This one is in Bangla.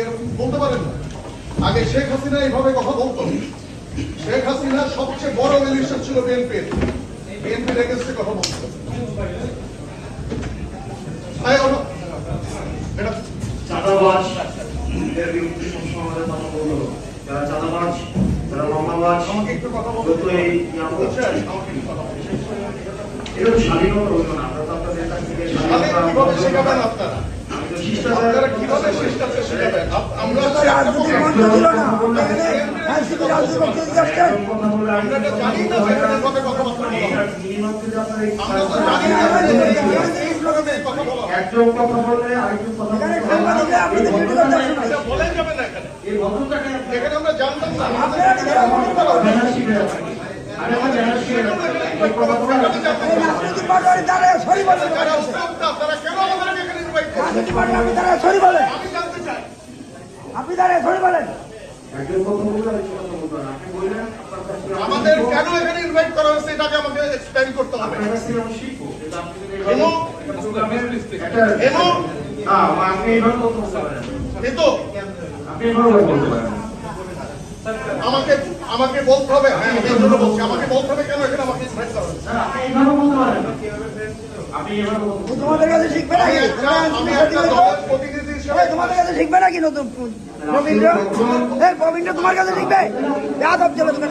এরকম বলতে পারেন না। আগে শেখ হাসিনা এইভাবে কথা বলতো। শেখ হাসিনা সবচেয়ে বড় মিলিশিয়া ছিল বিএনপির এগেন্সটে কথা বলতো। চাঁদাবাজ এর বিরুদ্ধে সবসময় কথা বললো, যারা চাঁদাবাজ, যারা মামলাবাজ, আমাকে একটু কথা বলতে এটা তো স্বাধীনতা হলো না। আমরা তো আপনাদের কাছ থেকে কিভাবে শেখাবেন আপনারা? আপনারা কিভাবে শিষ্টাচার শেখাবেন? আমরা তো রাজনীতির মন্ত্র ছিল না। আমরা তো জানি না সেখানে কবে কথাবার্তা বলা হয়। আমরা তো জানি না এই প্রোগ্রামে কথা বলা হয়। একজন কথা বললে আরেকজন কথা বললে বলেন যাবে না এখানে। এই ভদ্রতাকে এখানে আমরা জানতাম না। আপনি দাঁড়িয়ে সরি বলেন। আমাদের কেন এখানে ইনভাইট করা হয়েছে এটাকে আমাকে এক্সপ্লেইন করতে হবে। আমাকে বলতে হবে। হ্যাঁ, আমি এজন্য বলছি আমাকে বলতে হবে কেন এখানে আমাকে ইনভাইট করা হয়েছে। তোমাদের কাছে শিখবে নাকি? আমি একটা দলের প্রতিনিধি হিসেবে তোমাদের কাছে শিখবে নাকি নতুন প্রবীণরা? প্রবীণরা তোমার কাছে শিখবে? যাদব চলে তুমি